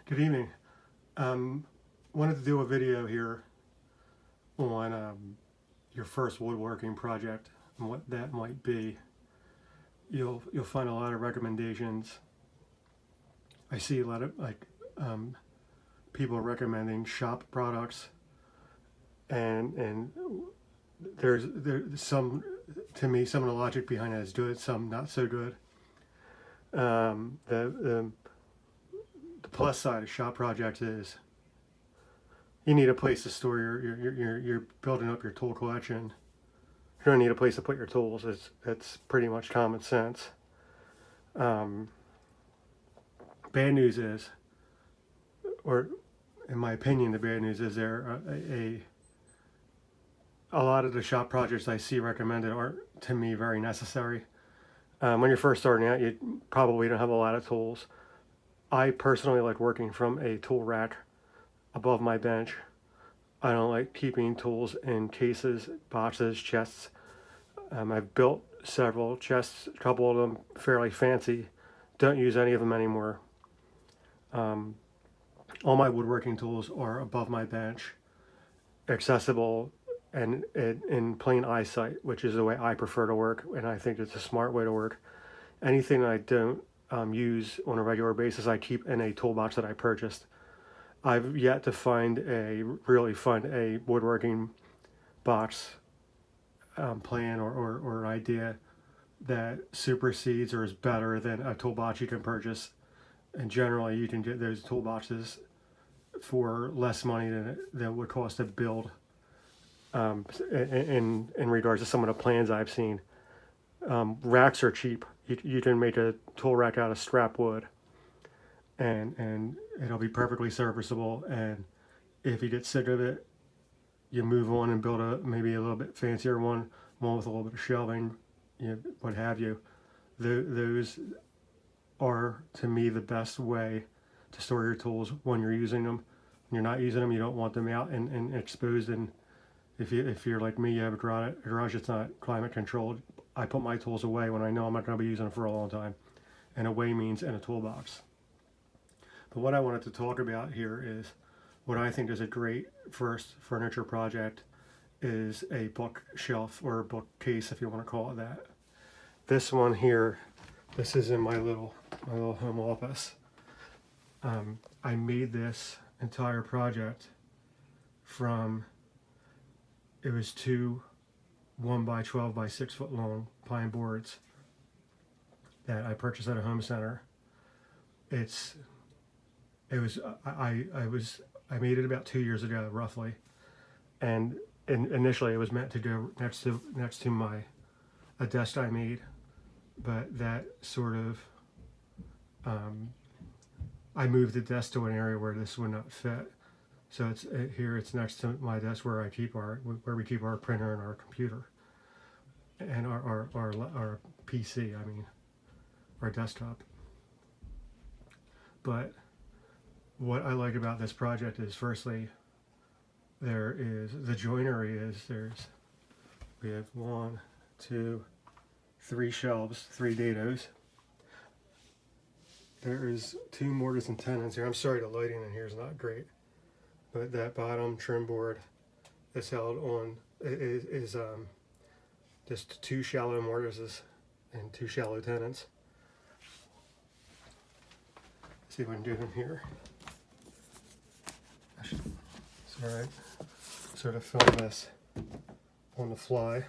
Good evening. Wanted to do a video here on your first woodworking project and what that might be. You'll find a lot of recommendations. I see a lot of people recommending shop products, and there's some, to me, some of the logic behind it is good, some not so good. The plus side of shop projects is you need a place to store you're building up your tool collection. You're gonna need a place to put your tools. It's pretty much common sense. Bad news is, or in my opinion, the bad news is a lot of the shop projects I see recommended aren't, to me, very necessary. When you're first starting out, you probably don't have a lot of tools. I personally like working from a tool rack above my bench. I don't like keeping tools in cases, boxes, chests. I've built several chests, a couple of them fairly fancy. Don't use any of them anymore. All my woodworking tools are above my bench, accessible and in plain eyesight, which is the way I prefer to work, and I think it's a smart way to work. Anything that I don't use on a regular basis, I keep in a toolbox that I purchased. I've yet to really find a woodworking box plan or idea that supersedes or is better than a toolbox you can purchase. And generally, you can get those toolboxes for less money than it would cost to build. In regards to some of the plans I've seen, racks are cheap. You can make a tool rack out of scrap wood, and it'll be perfectly serviceable. And if you get sick of it, you move on and build maybe a little bit fancier one with a little bit of shelving, what have you. Those are, to me, the best way to store your tools when you're using them. When you're not using them, you don't want them out and exposed. And if you're like me, you have a garage that's not climate controlled. I put my tools away when I know I'm not going to be using them for a long time. And away means in a toolbox. But what I wanted to talk about here is what I think is a great first furniture project is a bookshelf or a bookcase, if you want to call it that. This one here, this is in my little home office. I made this entire project from, it was two 1x12 by 6 foot long pine boards that I purchased at a home center. I made it about 2 years ago, roughly, and initially it was meant to go next to a desk I made, but that sort of I moved the desk to an area where this would not fit. So it's next to my desk where we keep our printer and our computer and our PC. I mean, our desktop. But what I like about this project is, firstly, there is the joinery. We have 1, 2, 3 shelves, 3 dados. There is 2 mortise and tenons here. I'm sorry, the lighting in here is not great. But that bottom trim board is held on is just 2 shallow mortises and 2 shallow tenons. Let's see if I can do them here. Sorry, sort of film this on the fly.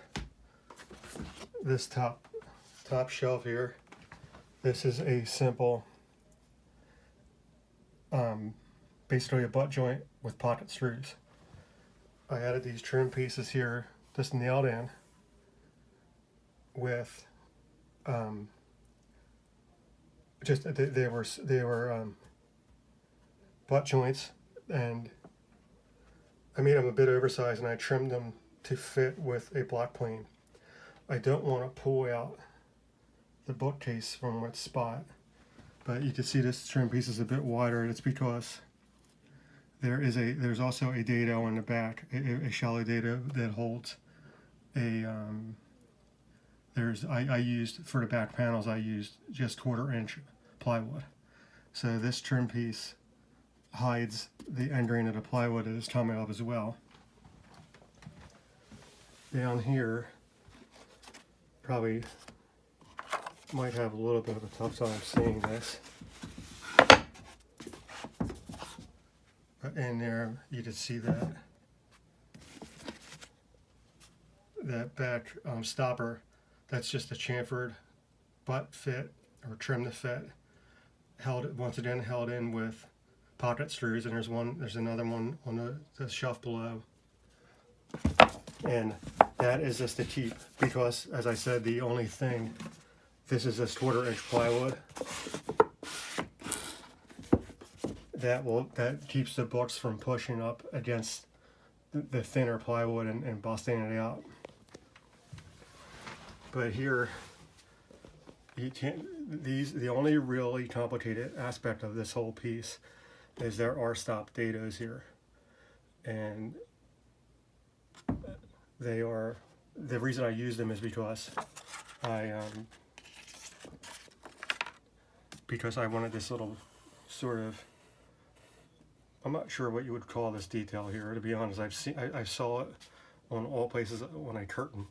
This top shelf here. This is a simple, basically a butt joint with pocket screws. I added these trim pieces here, just nailed in with they were butt joints, and I made them a bit oversized and I trimmed them to fit with a block plane. I don't want to pull out the bookcase from its spot, but you can see this trim piece is a bit wider, and it's because there's also a dado in the back, a shallow dado that holds a I used for the back panels, I used just 1/4 inch plywood. So this trim piece hides the end grain of the plywood that is coming up as well. Down here, probably might have a little bit of a tough time seeing this. But in there, you can see that back stopper. That's just a chamfered butt fit or trim to fit. Once again held in with pocket screws, and there's another one on the shelf below. And that is just to keep, because as I said, the only thing, this is this 1/4 inch plywood that keeps the books from pushing up against the thinner plywood and busting it out. But here, you can't, the only really complicated aspect of this whole piece is there are stop dados here, and they are, the reason I use them is because I wanted this little sort of, I'm not sure what you would call this detail here, to be honest. I saw it on all places on a curtain,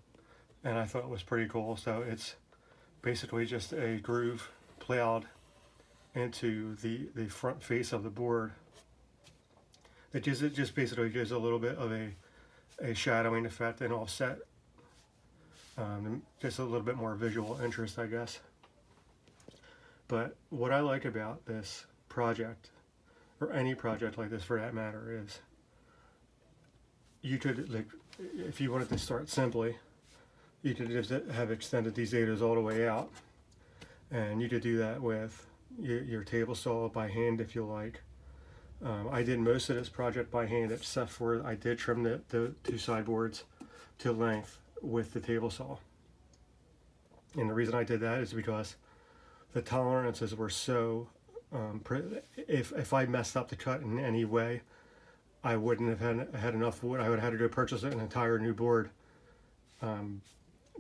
and I thought it was pretty cool. So it's basically just a groove plowed into the front face of the board. It just basically gives a little bit of a shadowing effect and offset, just a little bit more visual interest, I guess. But what I like about this project, or any project like this for that matter, is you could, like, if you wanted to start simply, you could just have extended these dados all the way out, and you could do that with your table saw by hand if you like. I did most of this project by hand, except for I did trim the 2 sideboards to length with the table saw. And the reason I did that is because the tolerances were so, if I messed up the cut in any way, I wouldn't have had enough wood. I would have had to go purchase an entire new board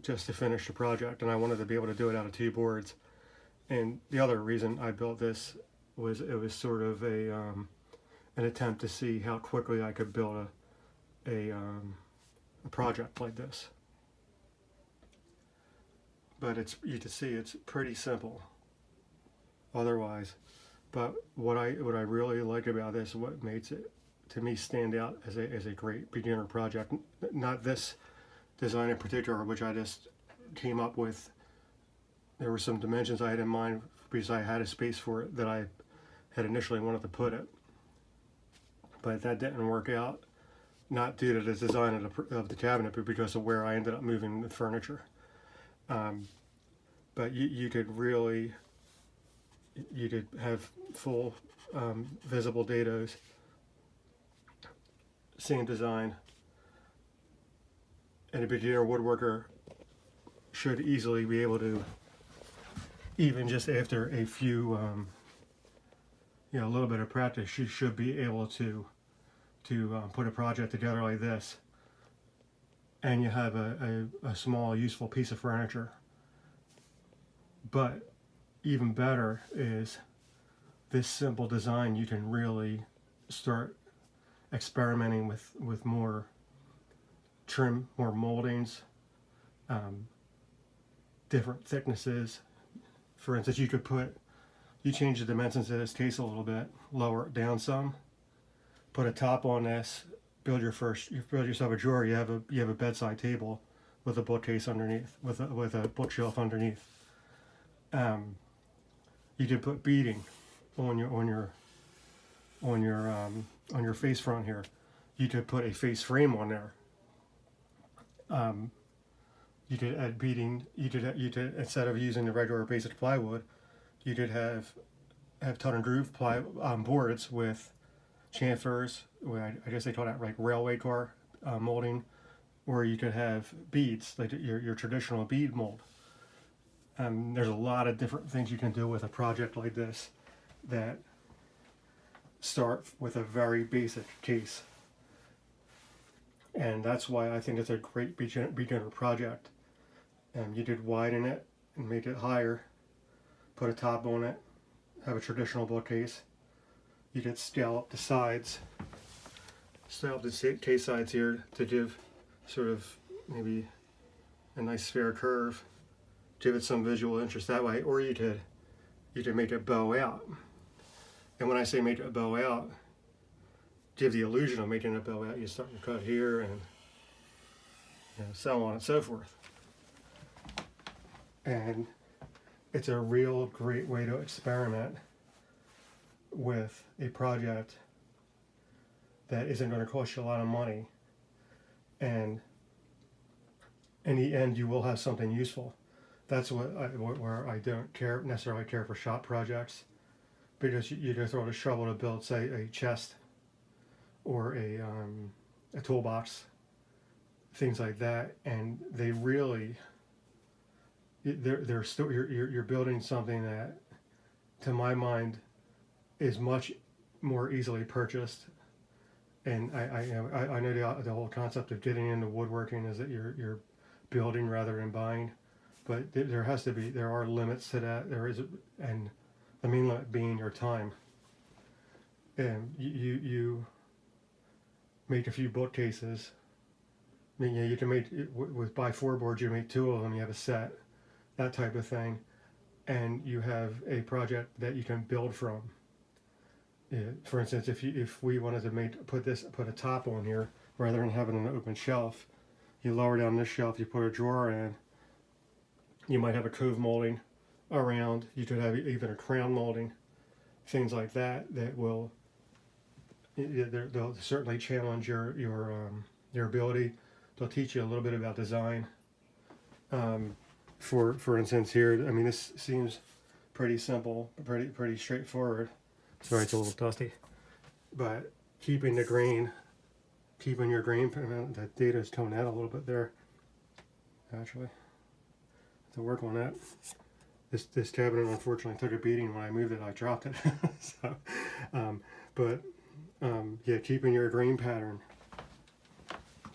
just to finish the project, and I wanted to be able to do it out of 2 boards. And the other reason I built this was it was sort of an attempt to see how quickly I could build a project like this. But you can see it's pretty simple otherwise. But what I really like about this, what makes it to me stand out as a great beginner project, not this design in particular, which I just came up with. There were some dimensions I had in mind because I had a space for it that I had initially wanted to put it, but that didn't work out, not due to the design of the cabinet, but because of where I ended up moving the furniture. But you could have full visible dados, same design, and a beginner woodworker should easily be able to, even just after a few, a little bit of practice, you should be able to put a project together like this, and you have a small useful piece of furniture. But even better is this simple design. You can really start experimenting with more trim, more moldings, different thicknesses. For instance, you change the dimensions of this case a little bit, lower it down some, put a top on this, build yourself a drawer. You have a bedside table with a bookcase underneath, with a bookshelf underneath. You can put beading on your face front here. You could put a face frame on there. You could add beading. You could instead of using the regular basic plywood, you could have tongue and groove boards with chamfers. I guess they call that like railway car molding, or you could have beads, like your traditional bead mold. There's a lot of different things you can do with a project like this that start with a very basic case. And that's why I think it's a great beginner project. You could widen it and make it higher, put a top on it, have a traditional bookcase. you could scale up the sides, scale up the case sides here to give sort of maybe a nice fair curve, give it some visual interest that way, or you could make it bow out. And when I say make it bow out, give the illusion of making it bow out, you start to cut here and so on and so forth. And it's a real great way to experiment with a project that isn't going to cost you a lot of money, and in the end you will have something useful. That's where I don't necessarily care for shop projects, because you just throw the shovel to build, say, a chest or a toolbox, things like that, and they really, they're still, you're building something that, to my mind, is much more easily purchased. And I know the whole concept of getting into woodworking is that you're building rather than buying, but there are limits to that. There is, and the main limit being your time. And you make a few bookcases. I mean, you can make buy 4 boards. You make 2 of them. You have a set, that type of thing, and you have a project that you can build from. For instance, if we wanted to put a top on here rather than having an open shelf, you lower down this shelf, you put a drawer in. You might have a cove molding around. You could have even a crown molding, things like that will they'll certainly challenge your ability. They'll teach you a little bit about design. For instance, here, I mean, this seems pretty simple, pretty straightforward. Sorry, it's a little dusty, but keeping your grain, the data is coming out a little bit there. Actually, to work on that. This cabinet unfortunately took a beating when I moved it. I dropped it. So, yeah, keeping your grain pattern,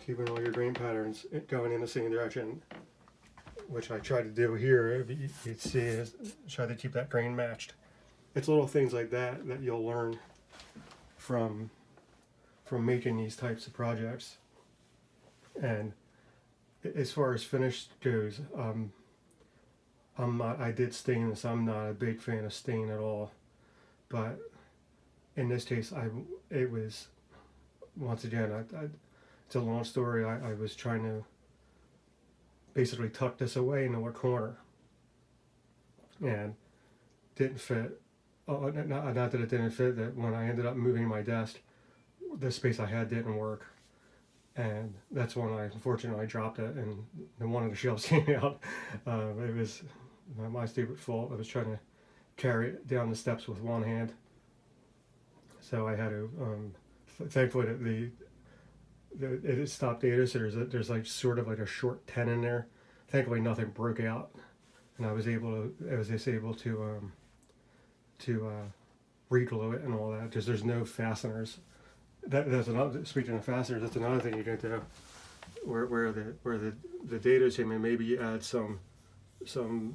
keeping all your grain patterns going in the same direction, which I try to do here. You'd see is try to keep that grain matched. It's little things like that you'll learn from making these types of projects. And as far as finish goes, I did stainless. I'm not a big fan of stain at all, but in this case, it was, once again, it's a long story. I was trying to basically tuck this away into a corner, and didn't fit. Not that it didn't fit, that when I ended up moving my desk, the space I had didn't work. And that's when I unfortunately dropped it, and one of the shelves came out. It was my stupid fault. I was trying to carry it down the steps with one hand. So I had to, thankfully it stopped data, so there's like sort of like a short tenon there. Thankfully nothing broke out, and I was able to re-glue it and all that, because there's no fasteners. That's another. Speaking of fasteners, that's another thing you can do. Where the data is in, maybe you add some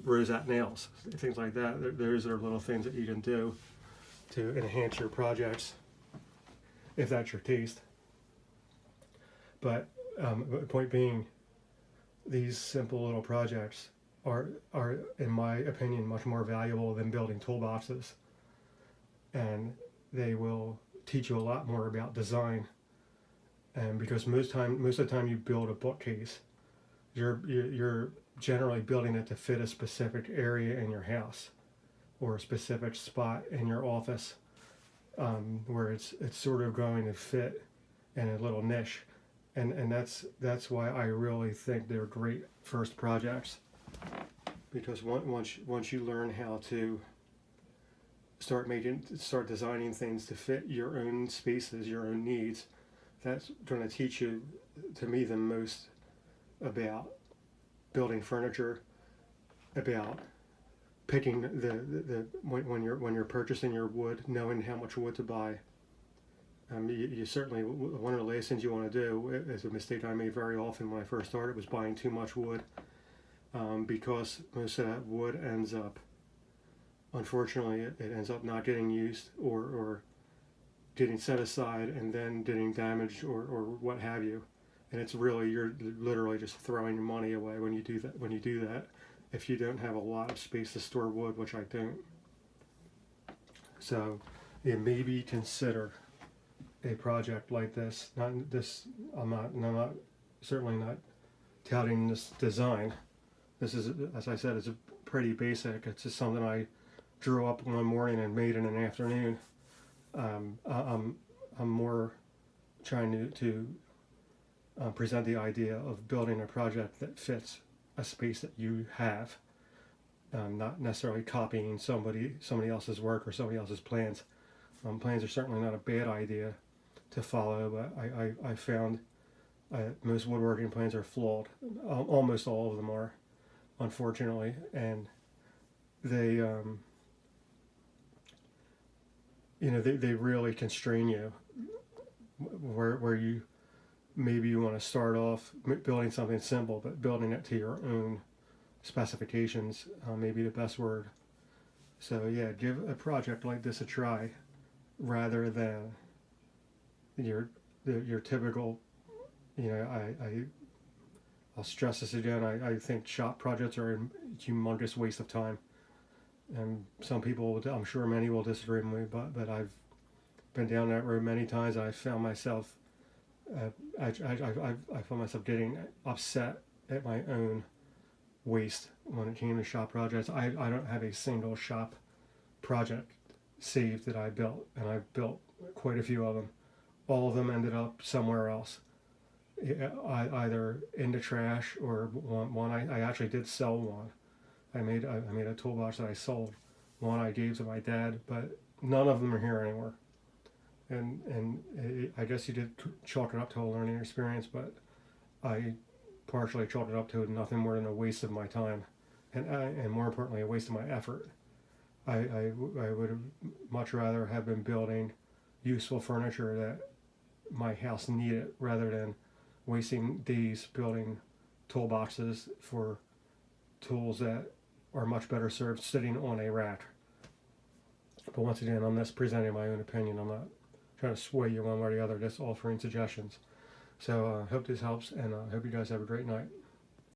rosette nails, things like that. Those are little things that you can do to enhance your projects, if that's your taste. But the point being, these simple little projects are, in my opinion, much more valuable than building toolboxes, and they will teach you a lot more about design. And because most of the time you build a bookcase, you're generally building it to fit a specific area in your house or a specific spot in your office, where it's sort of going to fit in a little niche, and that's why I really think they're great first projects, because once you learn how to start designing things to fit your own spaces, your own needs, that's going to teach you, to me, the most about building furniture, about picking when you're purchasing your wood, knowing how much wood to buy. You certainly, one of the last things you want to do, is a mistake I made very often when I first started, was buying too much wood, because most of that wood ends up, unfortunately, it ends up not getting used, or getting set aside and then getting damaged or what have you. And it's really, you're literally just throwing your money away when you do that. When you do that, if you don't have a lot of space to store wood, which I don't. So, yeah, maybe consider a project like this. Not this. I'm not certainly not touting this design. This is, as I said, it's a pretty basic. It's just something I drew up one morning and made in an afternoon. I'm more trying to present the idea of building a project that fits a space that you have, not necessarily copying somebody else's work or somebody else's plans. Plans are certainly not a bad idea to follow, but I found most woodworking plans are flawed. Almost all of them are, unfortunately, and they they really constrain you where you maybe you want to start off building something simple, but building it to your own specifications may be the best word. So yeah, give a project like this a try rather than your typical, I'll stress this again, I think shop projects are a humongous waste of time. And some people, I'm sure many will disagree with me, but I've been down that road many times. And I found myself, I found myself getting upset at my own waste when it came to shop projects. I don't have a single shop project saved that I built, and I've built quite a few of them. All of them ended up somewhere else, either in the trash or one I actually did sell one. I made a toolbox that I sold. One I gave to my dad, but none of them are here anymore. And I guess you did chalk it up to a learning experience, but I partially chalked it up to nothing more than a waste of my time, and more importantly, a waste of my effort. I would much rather have been building useful furniture that my house needed rather than wasting days building toolboxes for tools that are much better served sitting on a rack. But once again, I'm just presenting my own opinion. I'm not trying to sway you one way or the other, just offering suggestions. So I hope this helps, and I hope you guys have a great night.